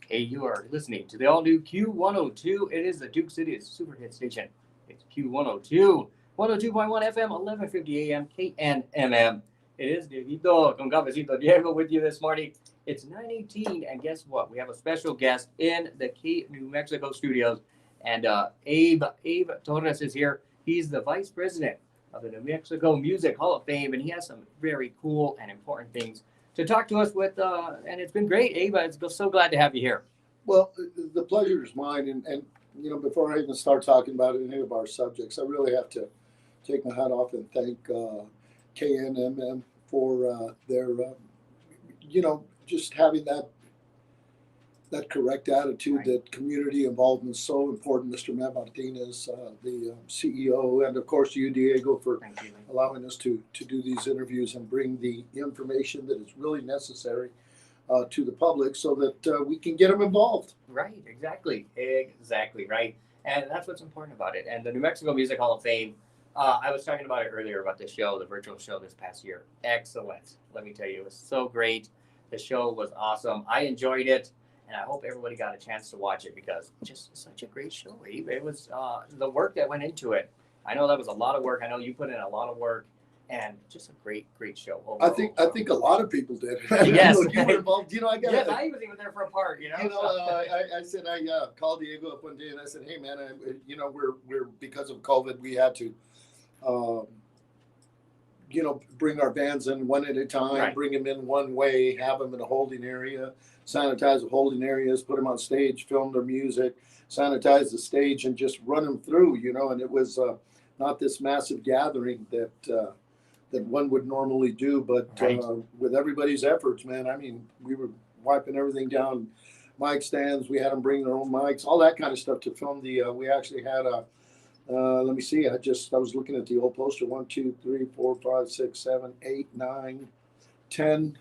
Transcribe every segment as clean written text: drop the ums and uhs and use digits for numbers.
Hey, you are listening to the all-new Q102. It is the Duke City's super hit station. It's Q102, 102.1 FM, 1150 AM, KNMM. It is Dieguito con Cafecito Diego with you this morning. It's 9:18, and guess what? We have a special guest in the New Mexico studios, and Abe Torres is here. He's the vice president of the New Mexico Music Hall of Fame, and he has some very cool and important things to talk to us with, and it's been great, Abe. I'm so glad to have you here. Well, the pleasure is mine, and you know, before I even start talking about any of our subjects, I really have to take my hat off and thank KNMM for their, you know, just having that correct attitude, right. That community involvement is so important. Mr. Matt Martinez, the CEO, and of course you, Diego, for allowing us to do these interviews and bring the information that is really necessary to the public so that we can get them involved. Right, exactly right. And that's what's important about it. And the New Mexico Music Hall of Fame, I was talking about it earlier about the show, the virtual show this past year. Excellent. Let me tell you, it was so great. The show was awesome. I enjoyed it. And I hope everybody got a chance to watch it because just such a great show, Abe. It was the work that went into it. I know that was a lot of work. I know you put in a lot of work, and just a great show overall. I think a lot of people did. Yes, you were involved. You know, I was even there for a part. You know, I said I called Diego up one day and I said, hey man, you know, we're because of COVID we had to. You know, bring our bands in one at a time, right. Bring them in one way, have them in a holding area, sanitize the holding areas, put them on stage, film their music, sanitize the stage, and just run them through, you know. And it was not this massive gathering that one would normally do, but right. With everybody's efforts, man, I mean, we were wiping everything down, mic stands, we had them bring their own mics, all that kind of stuff to film the, we actually had a, let me see. I was looking at the old poster. 1, 2, 3, 4, 5, 6, 7, 8, 9, 10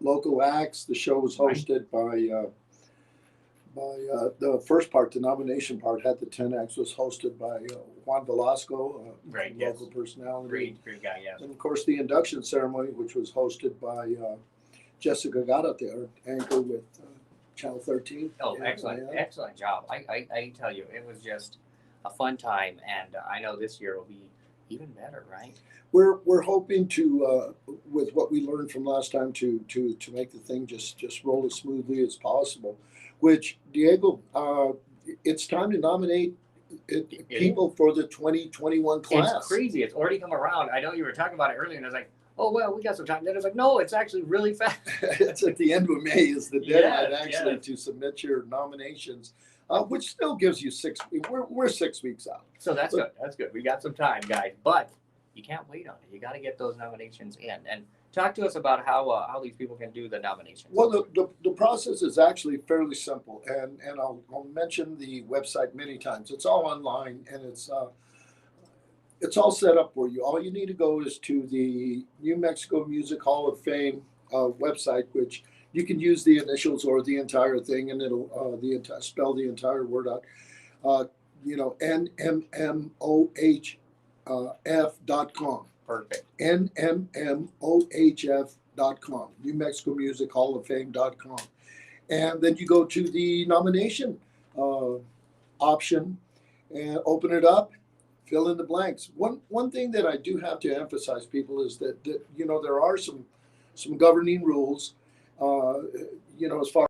local acts. The show was hosted by the first part, the nomination part, had the 10 acts. Was hosted by Juan Velasco, local personality. Great guy, yeah. And of course, the induction ceremony, which was hosted by Jessica Garate, our anchor with Channel 13. Oh, excellent job. I tell you, it was just a fun time, and I know this year will be even better, right? We're hoping to, with what we learned from last time, to make the thing just roll as smoothly as possible. Which, Diego, it's time to nominate people for the 2021 class. It's crazy. It's already come around. I know you were talking about it earlier, and I was like, oh well, we got some time. Then I was like, no, it's actually really fast. It's at the end of May is the deadline to submit your nominations. Which still gives you 6 weeks. We're 6 weeks out. So that's good. That's good. We got some time, guys. But you can't wait on it. You got to get those nominations in. And talk to us about how these people can do the nominations. Well, the process is actually fairly simple. And I'll mention the website many times. It's all online, and it's all set up for you. All you need to go is to the New Mexico Music Hall of Fame website, which you can use the initials or the entire thing, and it'll spell the entire word out. You know, NMMOHF.com. Perfect. NMMOHF.com. New Mexico Music Hall of Fame.com. And then you go to the nomination option and open it up, fill in the blanks. One thing that I do have to emphasize, people, is that you know, there are some governing rules. You know, as far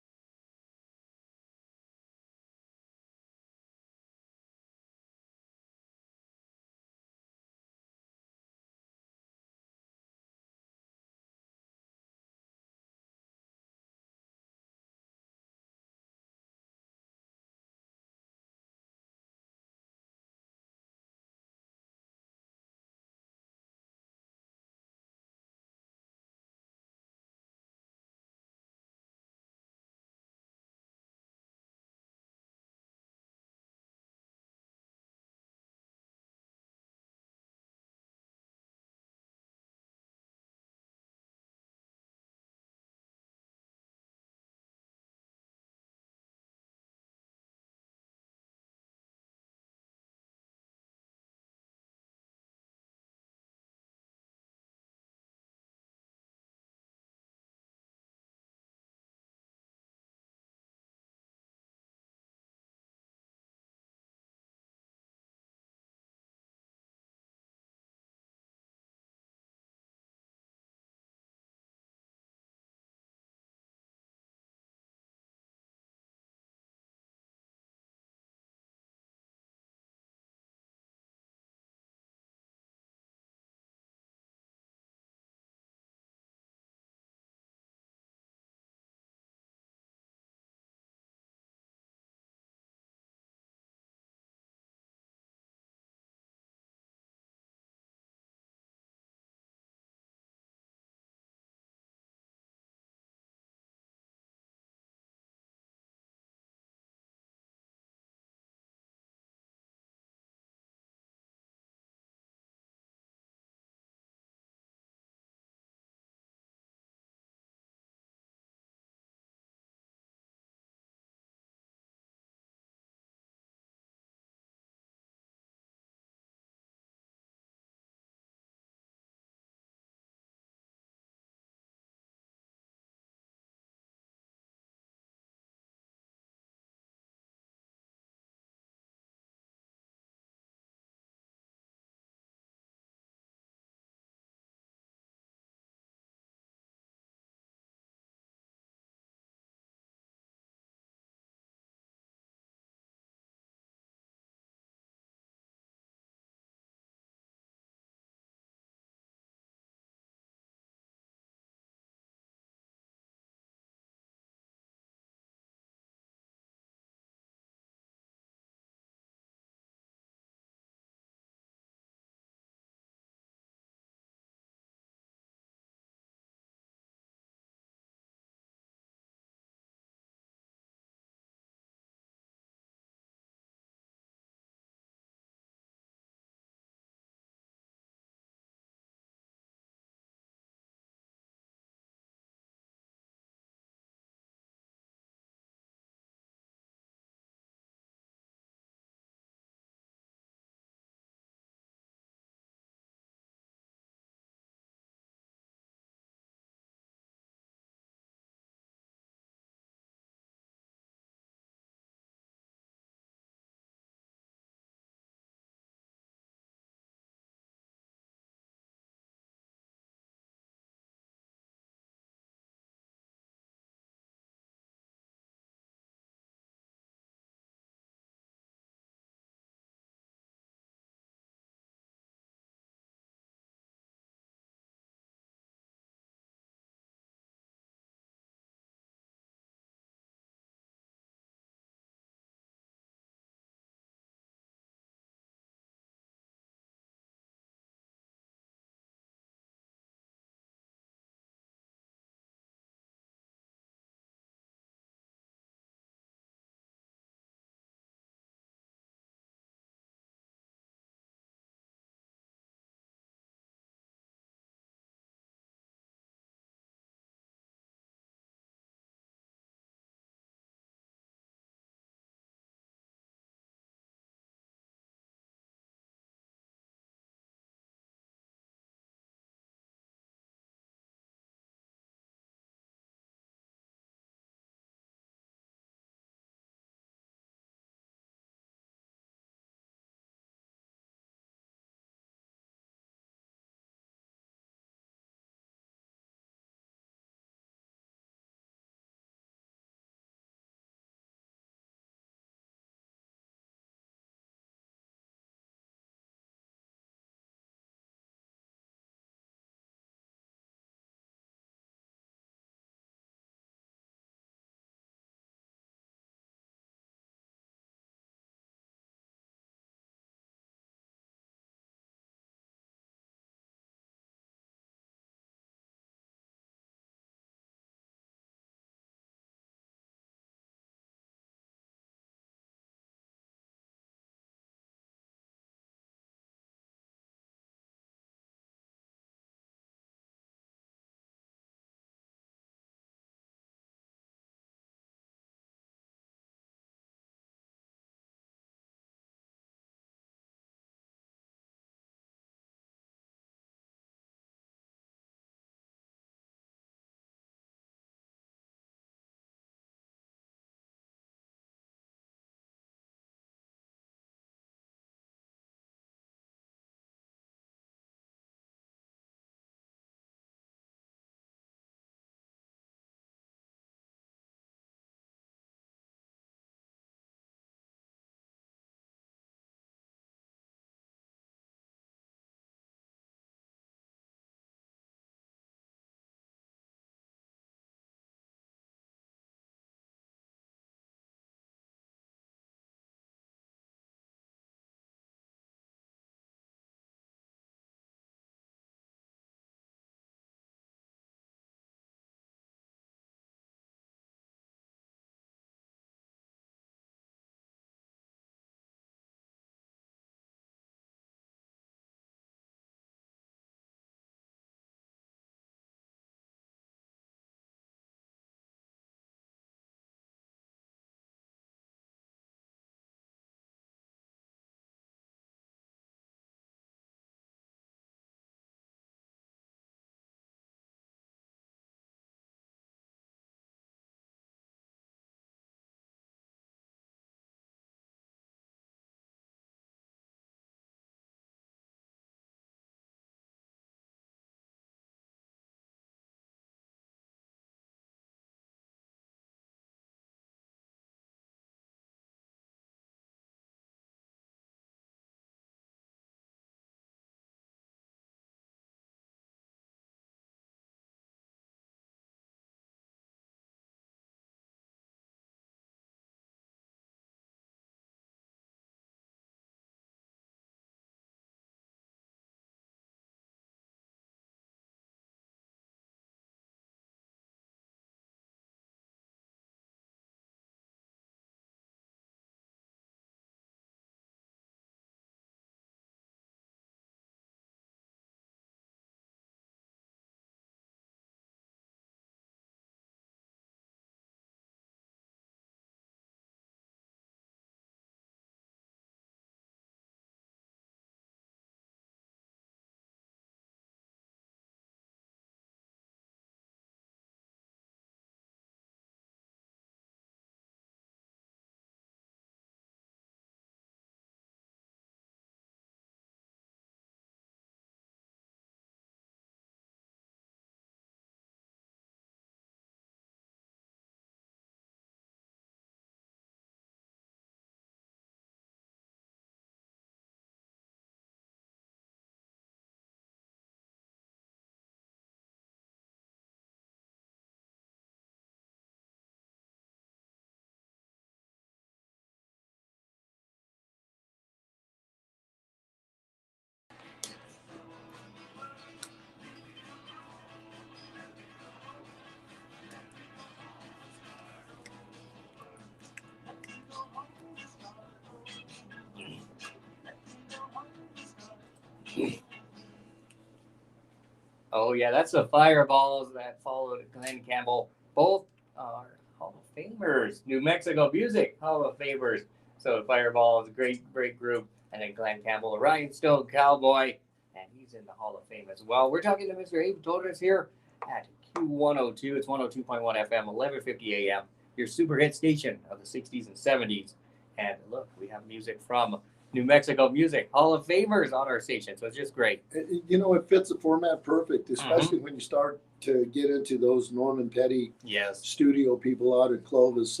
Oh yeah, that's the Fireballs that followed Glenn Campbell. Both are Hall of Famers, New Mexico Music Hall of Famers. So Fireballs, great group, and then Glenn Campbell, a Rhinestone Cowboy, and he's in the Hall of Fame as well. We're talking to Mr. Abe Torres here at Q102. It's 102.1 FM, 1150 AM. Your super hit station of the 60s and 70s. And look, we have music from New Mexico Music Hall of Famers on our station, so it's just great. You know, it fits the format perfect, especially when you start to get into those Norman Petty studio people out at Clovis.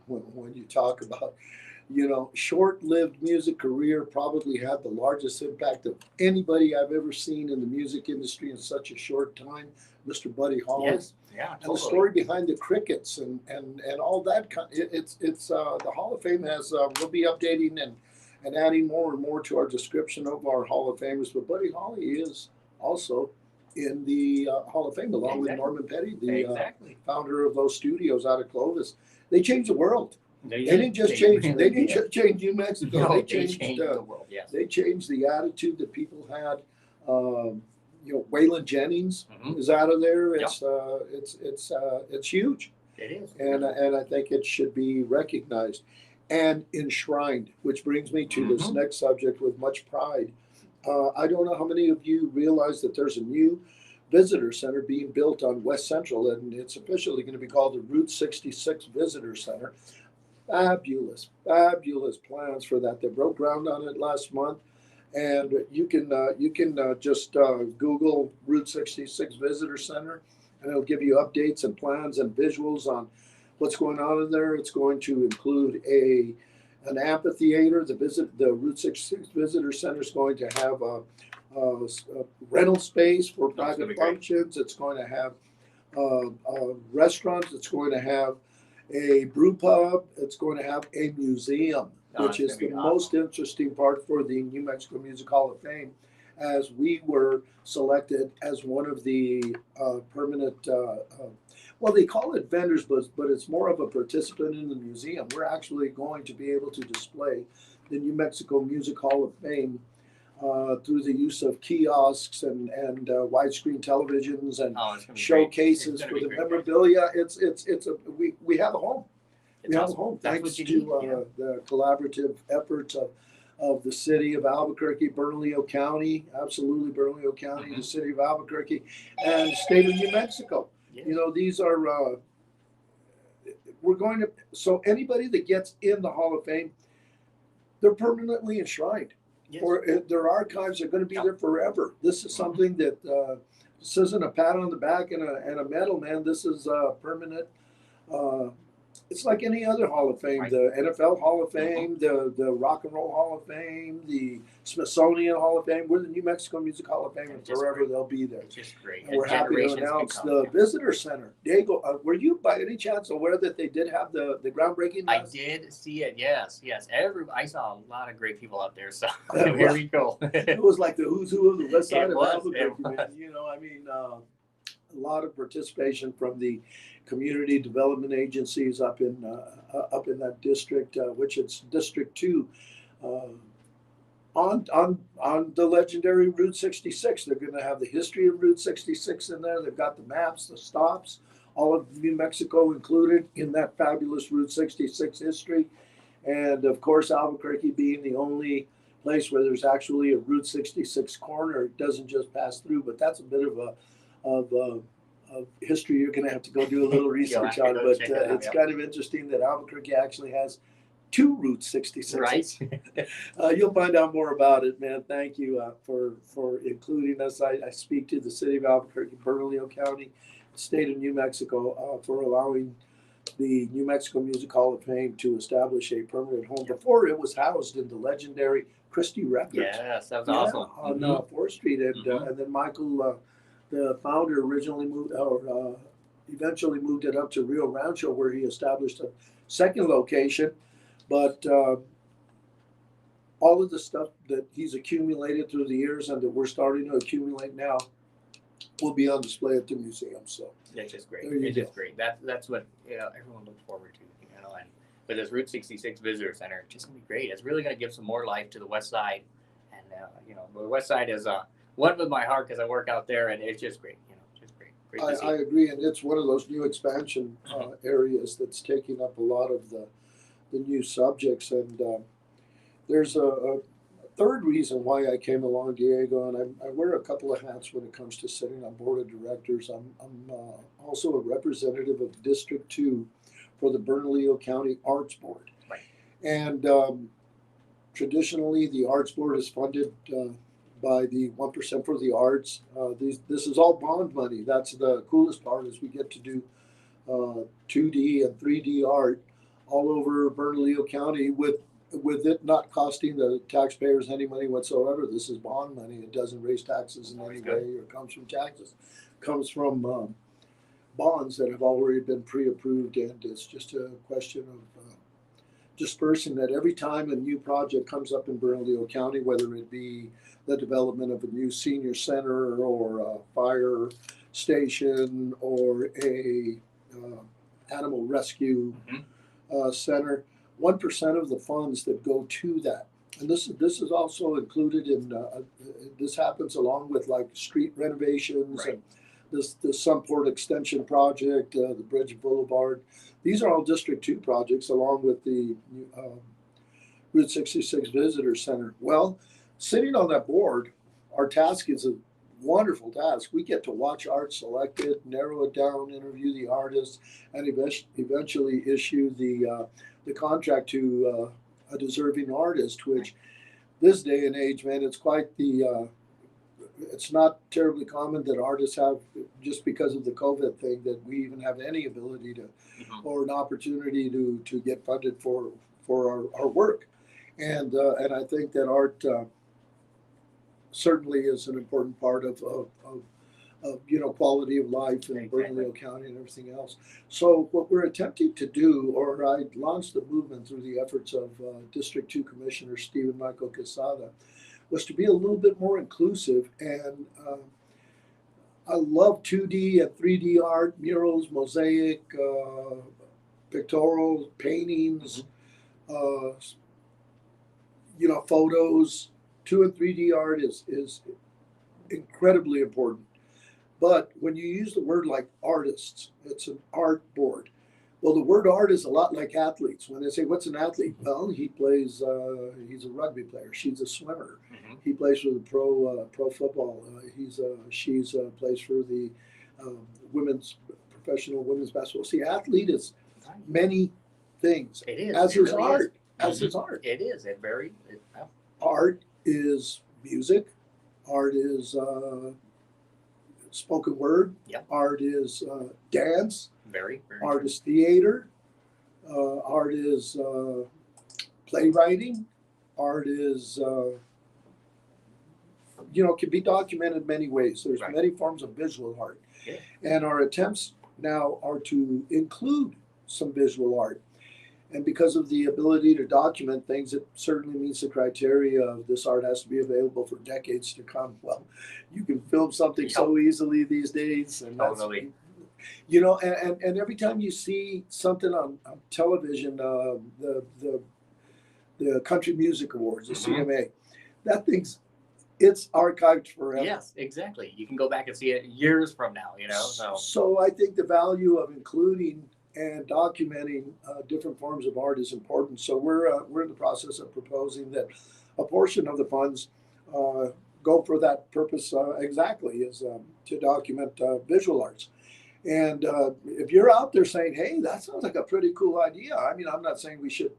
When you talk about, you know, short-lived music career, probably had the largest impact of anybody I've ever seen in the music industry in such a short time, Mr. Buddy Holly. Yes. Yeah, totally. And the story behind the crickets and all that. It's the Hall of Fame has we'll be updating and adding more and more to our description of our Hall of Famers. But Buddy Holly is also in the Hall of Fame along with Norman Petty, the founder of those studios out of Clovis. They changed the world. They didn't just change New Mexico. No, they changed the world. Yes. They changed the attitude that people had. You know, Waylon Jennings is out of there. It's huge. It is, and I think it should be recognized and enshrined. Which brings me to this next subject with much pride. I don't know how many of you realize that there's a new visitor center being built on West Central, and it's officially going to be called the Route 66 Visitor Center. Fabulous plans for that. They broke ground on it last month. And you can just Google Route 66 Visitor Center, and it'll give you updates and plans and visuals on what's going on in there. It's going to include an amphitheater. The Route 66 Visitor Center is going to have a rental space for private functions. It's going to have restaurants. It's going to have a brew pub. It's going to have a museum, which is the most interesting part for the New Mexico Music Hall of Fame, as we were selected as one of the permanent, well, they call it vendors, but it's more of a participant in the museum. We're actually going to be able to display the New Mexico Music Hall of Fame through the use of kiosks and widescreen televisions and showcases for the memorabilia. We have a home. We have a home thanks to the collaborative efforts of the city of Albuquerque, Bernalillo County, absolutely Bernalillo County, the city of Albuquerque, and the state of New Mexico. Yes. You know, these are we're going to, so anybody that gets in the Hall of Fame, they're permanently enshrined. Yes. Or their archives are going to be there forever. This is something that this isn't a pat on the back and a medal, man. This is permanent. It's like any other Hall of Fame, the NFL Hall of Fame, the Rock and Roll Hall of Fame, the Smithsonian Hall of Fame. We're the New Mexico Music Hall of Fame, and forever they'll be there. It's just great. And we're happy to announce the Visitor Center. Diego, were you by any chance aware that they did have the groundbreaking? I did see it, yes. I saw a lot of great people out there, so here we go. It was like the who's who of the west side of Albuquerque. You know, I mean, a lot of participation from the community development agencies up in that district, which it's District 2, on the legendary Route 66. They're going to have the history of Route 66 in there. They've got the maps, the stops, all of New Mexico included in that fabulous Route 66 history. And of course, Albuquerque being the only place where there's actually a Route 66 corner. It doesn't just pass through, but that's a bit of history you're going to have to go do a little research on. But it's kind of interesting that Albuquerque actually has 2 Route 66. Right. You'll find out more about it, man. Thank you for including us. I speak to the city of Albuquerque, Bernalillo County, state of New Mexico, for allowing the New Mexico Music Hall of Fame to establish a permanent home. Before, it was housed in the legendary Christie Records. Yes, that was awesome. On 4th Street. And then Michael, the founder, eventually moved it up to Rio Rancho, where he established a second location. But all of the stuff that he's accumulated through the years and that we're starting to accumulate now will be on display at the museum. So that's just great. It's just great. That's what everyone looks forward to. And with this Route 66 Visitor Center, it's just gonna be great. It's really gonna give some more life to the West Side, and you know, the West Side is one with my heart because I work out there, and it's just great. You know, just great. Great to see. I agree, and it's one of those new expansion areas that's taking up a lot of the new subjects. And there's a third reason why I came along, Diego, and I wear a couple of hats when it comes to sitting on board of directors. I'm also a representative of District 2 for the Bernalillo County Arts Board. Right. And traditionally, the Arts Board is funded by the 1% for the Arts. This is all bond money. That's the coolest part, is we get to do 2D and 3D art all over Bernalillo County with it not costing the taxpayers any money whatsoever. This is bond money. It doesn't raise taxes in any way, or comes from taxes. It comes from bonds that have already been pre-approved, and it's just a question of dispersing that every time a new project comes up in Bernalillo County, whether it be the development of a new senior center or a fire station or a animal rescue center, 1% of the funds that go to that, and this is also included in this happens along with like street renovations, right, and the Sunport Extension project, the Bridge Boulevard. These are all District 2 projects, along with the Route 66 Visitor Center. Well, sitting on that board, our task is a wonderful task. We get to watch art selected, narrow it down, interview the artists, and eventually issue the contract to a deserving artist, which this day and age, man, it's quite the it's not terribly common that artists have, just because of the COVID thing, that we even have any ability to or an opportunity to get funded for our work. And I think that art certainly is an important part of you know, quality of life in Bernalillo County and everything else. So what we're attempting to do, or I launched the movement through the efforts of District 2 Commissioner Stephen Michael Quesada, was to be a little bit more inclusive. And I love 2D and 3D art, murals, mosaic, pictorial, paintings, you know, photos. 2 and 3D art is incredibly important. But when you use the word like artists, it's an art board. Well, the word art is a lot like athletes. When they say, what's an athlete? Well, he plays, he's a rugby player. She's a swimmer. He plays for the pro football. She's plays for the professional women's basketball. See, athlete is many things. It is. As it is really art. Is. As is art. It is. Art is music. Art is spoken word. Yep. Art is dance. Very art true. is theater. Art is playwriting. Art is you know, can be documented many ways. There's many forms of visual art. Yeah. And our attempts now are to include some visual art. And because of the ability to document things, it certainly meets the criteria of this art has to be available for decades to come. Well, you can film something so easily these days. And totally. You know, and every time you see something on television, the Country Music Awards, the CMA, that thing's, it's archived forever. Yes, exactly. You can go back and see it years from now, you know. So I think the value of including and documenting different forms of art is important. So we're in the process of proposing that a portion of the funds go for that purpose exactly, is to document visual arts. And if you're out there saying, hey, that sounds like a pretty cool idea. I mean, I'm not saying we should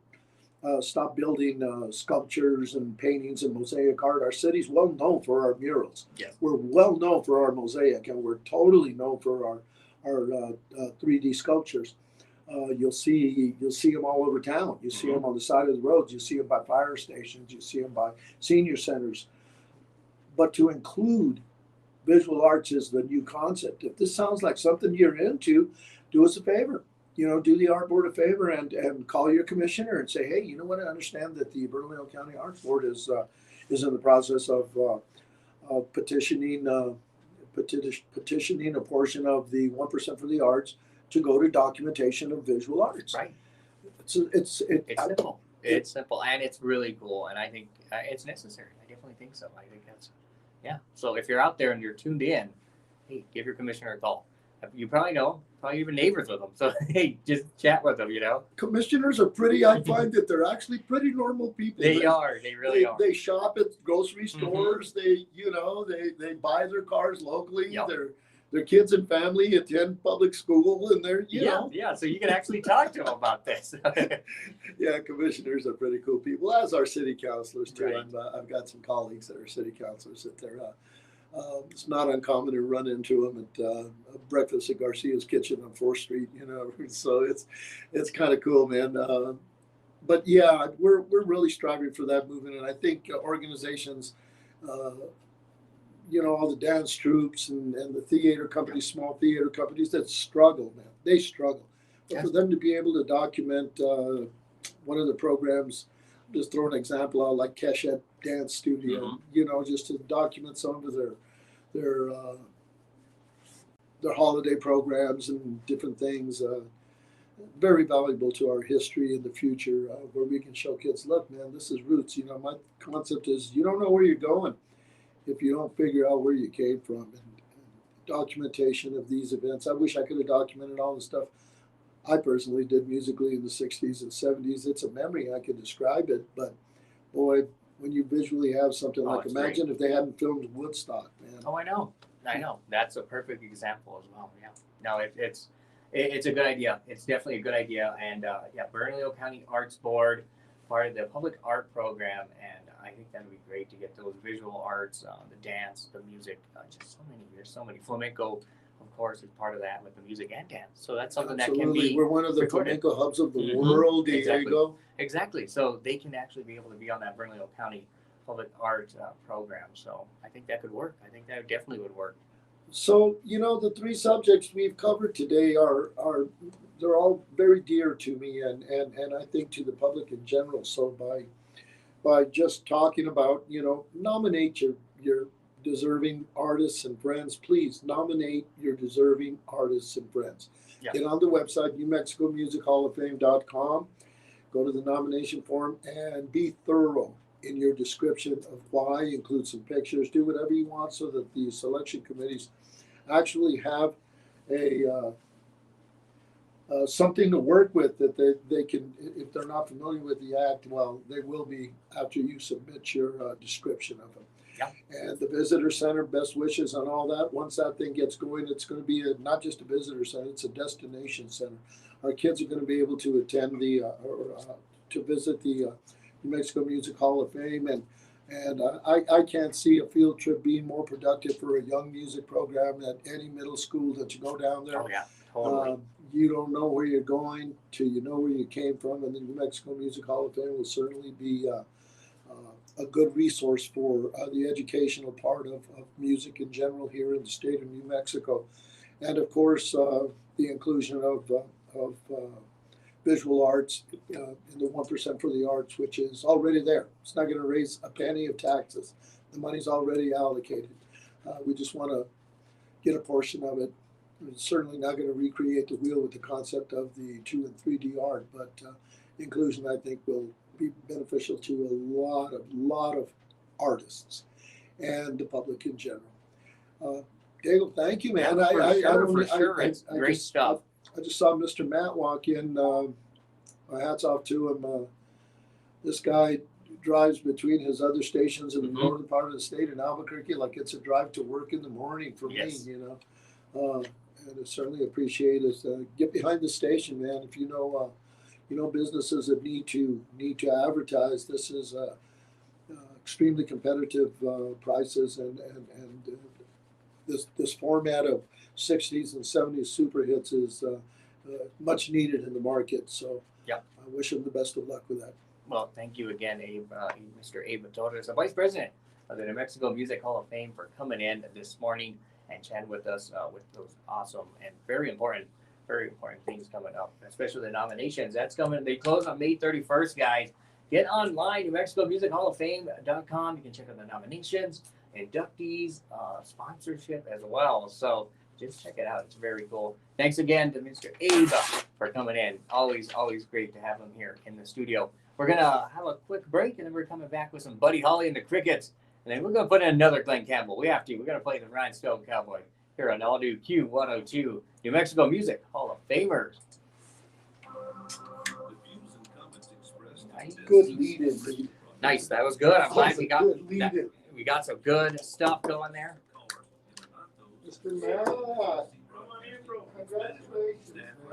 stop building sculptures and paintings and mosaic art. Our city's well known for our murals. Yes. We're well known for our mosaic, and we're totally known for our 3D sculptures. You'll see them all over town. You see them on the side of the roads. You see them by fire stations. You see them by senior centers. But to include visual arts is the new concept. If this sounds like something you're into, do us a favor. You know, do the art board a favor and call your commissioner and say, hey, you know what? I understand that the Bernalillo County Arts Board is in the process of petitioning a portion of the 1% for the arts to go to documentation of visual arts. Right. It's simple. It's simple and it's really cool, and I think it's necessary. I definitely think so. I think that's yeah. So if you're out there and you're tuned in, hey, give your commissioner a call. You probably know, probably even neighbors with them. So hey, just chat with them. Commissioners are pretty. I find that they're actually pretty normal people. They are. They really are. They shop at grocery stores. They they buy their cars locally. Yep. Their kids and family attend public school, and they're you know. Yeah. So you can actually talk to them about this. Yeah, commissioners are pretty cool people, as are city councilors too. Right. I've got some colleagues that are city councilors that they're. It's not uncommon to run into them at breakfast at Garcia's Kitchen on 4th Street. So it's kind of cool, man. But yeah, we're really striving for that movement, and I think organizations. All the dance troupes and the theater companies, small theater companies that struggle, man. They struggle. But for them to be able to document one of the programs, just throw an example out like Keshet Dance Studio, just to document some of their holiday programs and different things. Very valuable to our history in the future, where we can show kids, look, man, this is roots. My concept is you don't know where you're going if you don't figure out where you came from, and documentation of these events. I wish I could have documented all the stuff I personally did musically in the 60s and 70s. It's a memory. I could describe it, but boy, when you visually have something imagine if they hadn't filmed Woodstock, man. Oh, I know. That's a perfect example as well. Yeah. No, it's a good idea. It's definitely a good idea. And Bernalillo County Arts Board, part of the public art program, and I think that would be great to get those visual arts, the dance, the music, just so many flamenco, of course, is part of that with the music and dance. So that's something that can be. We're one of the recorded. flamenco hubs of the world, Diego. Exactly. So they can actually be able to be on that Bernalillo County public art program. So I think that could work. I think that definitely would work. So the three subjects we've covered today are they're all very dear to me and I think to the public in general. So by just talking about, nominate your deserving artists and friends. Please nominate your deserving artists and friends. Yeah. Get on the website, NewMexicoMusicHallOfFame.com. Go to the nomination form and be thorough in your description of why. Include some pictures. Do whatever you want so that the selection committees actually have something to work with, that they can, if they're not familiar with the act, well, they will be after you submit your description of them. Yeah. And the visitor center, best wishes on all that. Once that thing gets going, it's going to be not just a visitor center, it's a destination center. Our kids are going to be able to attend to visit the New Mexico Music Hall of Fame, and I can't see a field trip being more productive for a young music program at any middle school that you go down there. Oh yeah, totally. You don't know where you're going till you know where you came from, and the New Mexico Music Hall of Fame will certainly be a good resource for the educational part of music in general here in the state of New Mexico. And of course, the inclusion of visual arts in the 1% for the arts, which is already there. It's not going to raise a penny of taxes. The money's already allocated. We just want to get a portion of it. It's certainly not going to recreate the wheel with the concept of the 2 and 3D art, but inclusion, I think, will be beneficial to a lot of artists and the public in general. Diego, thank you, man. It's great stuff. I just saw Mr. Matt walk in. My hat's off to him. This guy drives between his other stations in the northern part of the state in Albuquerque like it's a drive to work in the morning for me, and I certainly appreciate it. Get behind the station, man. If you know businesses that need to advertise, this is extremely competitive prices, and this format of 60s and 70s super hits is much needed in the market. So yeah, I wish him the best of luck with that. Well, thank you again, Abe, Mr. Abe Torres, the Vice President of the New Mexico Music Hall of Fame, for coming in this morning and chatting with us with those awesome and very important things coming up, especially the nominations. That's coming. They close on May 31st, guys. Get online, NewMexicoMusicHallOfFame.com. You can check out the nominations, inductees, sponsorship as well. So just check it out. It's very cool. Thanks again to Mr. Abe for coming in. Always great to have him here in the studio. We're going to have a quick break, and then we're coming back with some Buddy Holly and the Crickets. And then we're going to put in another Glenn Campbell. We have to. We're going to play the Rhinestone Cowboy here on All New Q102, New Mexico Music Hall of Famers. Nice. Good lead-in. Nice. That was good. I'm glad we got that. We got some good stuff going there. Mr. Matt, congratulations.